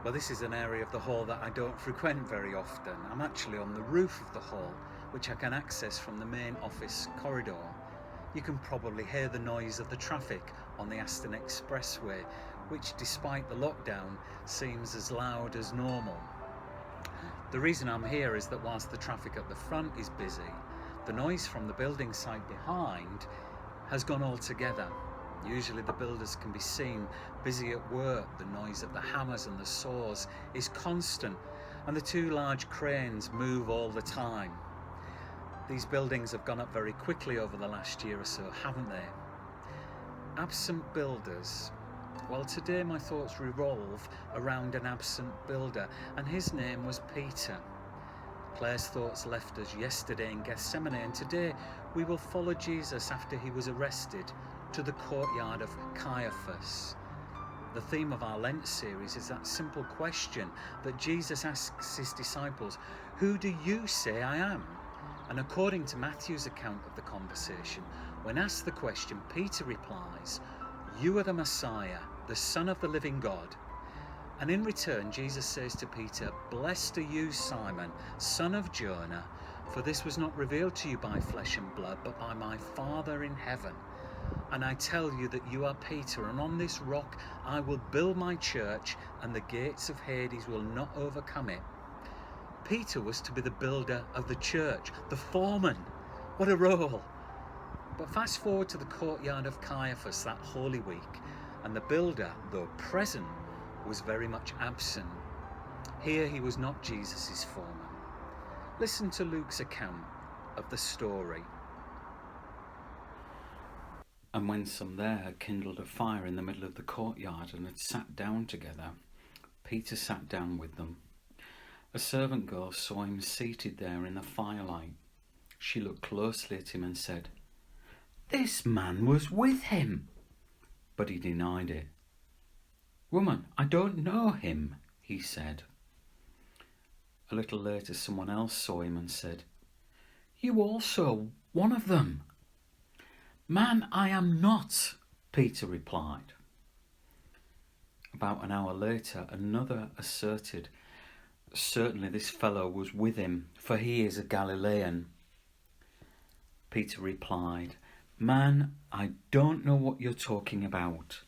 Well, this is an area of the hall that I don't frequent very often. I'm actually on the roof of the hall, which I can access from the main office corridor. You can probably hear the noise of the traffic on the Aston Expressway, which despite the lockdown seems as loud as normal. The reason I'm here is that whilst the traffic at the front is busy, the noise from the building site behind has gone altogether. Usually the builders can be seen busy at work. The noise of the hammers and the saws is constant, and the two large cranes move all the time. These buildings have gone up very quickly over the last year or so, haven't they? Absent builders. Well, today my thoughts revolve around an absent builder, and his name was Peter. Claire's thoughts left us yesterday in Gethsemane, and today we will follow Jesus after he was arrested to the courtyard of Caiaphas. The theme of our Lent series is that simple question that Jesus asks his disciples, "Who do you say I am?" And according to Matthew's account of the conversation, when asked the question, Peter replies, "You are the Messiah, the Son of the living God." And in return, Jesus says to Peter, "Blessed are you, Simon, son of Jonah, for this was not revealed to you by flesh and blood, but by my Father in heaven. And I tell you that you are Peter, and on this rock I will build my church, and the gates of Hades will not overcome it." Peter was to be the builder of the church, the foreman. What a role! But fast forward to the courtyard of Caiaphas that Holy Week, and the builder, though present, was very much absent. Here he was not Jesus' foreman. Listen to Luke's account of the story. "And when some there had kindled a fire in the middle of the courtyard and had sat down together, Peter sat down with them. A servant girl saw him seated there in the firelight. She looked closely at him and said, 'This man was with him.' But he denied it. 'Woman, I don't know him,' he said. A little later someone else saw him and said, 'You also one of them.' 'Man, I am not,' Peter replied. About an hour later, another asserted, 'Certainly this fellow was with him, for he is a Galilean.' Peter replied, 'Man, I don't know what you're talking about.'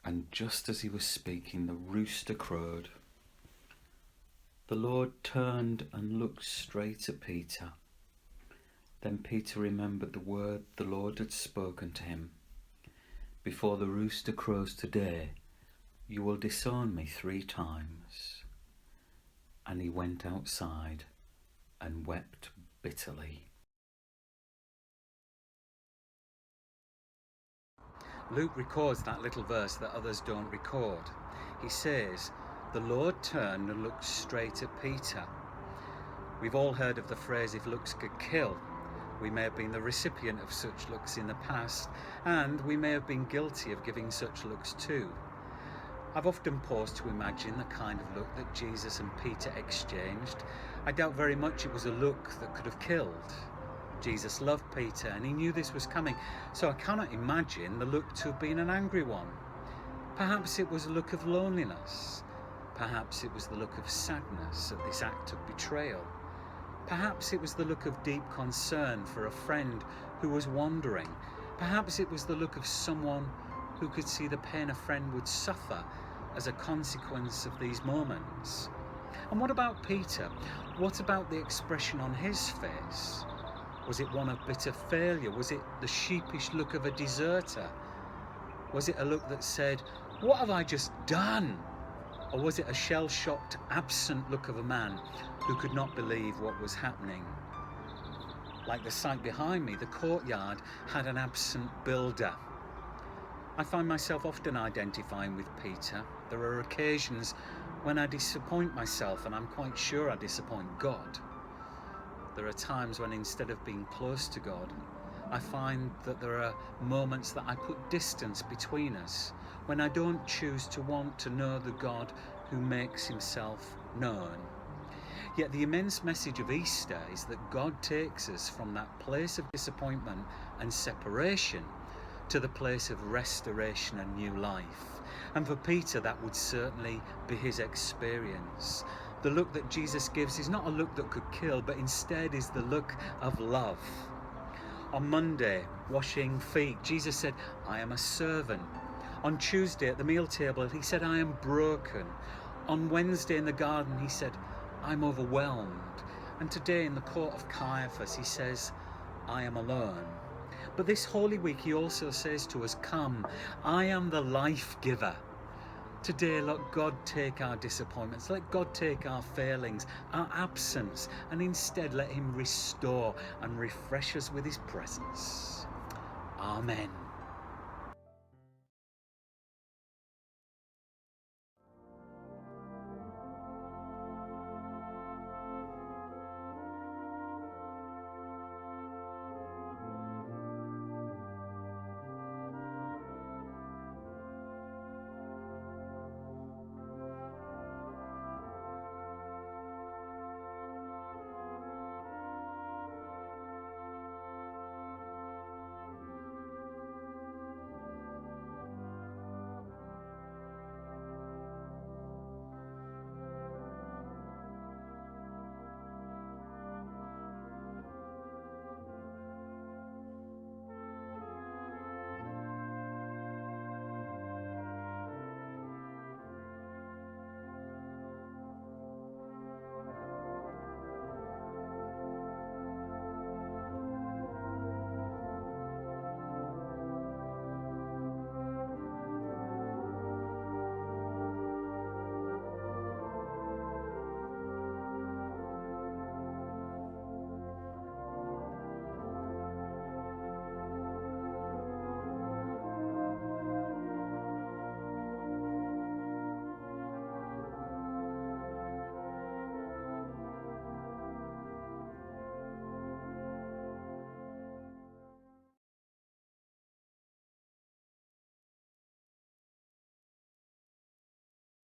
And just as he was speaking, the rooster crowed. The Lord turned and looked straight at Peter. Then Peter remembered the word the Lord had spoken to him. 'Before the rooster crows today, you will disown me 3 times. And he went outside and wept bitterly." Luke records that little verse that others don't record. He says, "The Lord turned and looked straight at Peter." We've all heard of the phrase, "if looks could kill." We may have been the recipient of such looks in the past, and we may have been guilty of giving such looks too. I've often paused to imagine the kind of look that Jesus and Peter exchanged. I doubt very much it was a look that could have killed. Jesus loved Peter and he knew this was coming, so I cannot imagine the look to have been an angry one. Perhaps it was a look of loneliness. Perhaps it was the look of sadness at this act of betrayal. Perhaps it was the look of deep concern for a friend who was wandering. Perhaps it was the look of someone who could see the pain a friend would suffer as a consequence of these moments. And what about Peter? What about the expression on his face? Was it one of bitter failure? Was it the sheepish look of a deserter? Was it a look that said, "What have I just done?" Or was it a shell-shocked, absent look of a man who could not believe what was happening? Like the site behind me, the courtyard had an absent builder. I find myself often identifying with Peter. There are occasions when I disappoint myself, and I'm quite sure I disappoint God. There are times when instead of being close to God, I find that there are moments that I put distance between us, when I don't choose to want to know the God who makes himself known. Yet the immense message of Easter is that God takes us from that place of disappointment and separation to the place of restoration and new life. And for Peter, that would certainly be his experience. The look that Jesus gives is not a look that could kill, but instead is the look of love. On Monday, washing feet, Jesus said, I am a servant. On Tuesday at the meal table, he said, I am broken. On Wednesday in the garden, he said, I'm overwhelmed. And today in the court of Caiaphas, he says, I am alone. But this Holy Week, he also says to us, come, I am the life giver. Today, let God take our disappointments, let God take our failings, our absence, and instead let him restore and refresh us with his presence. Amen.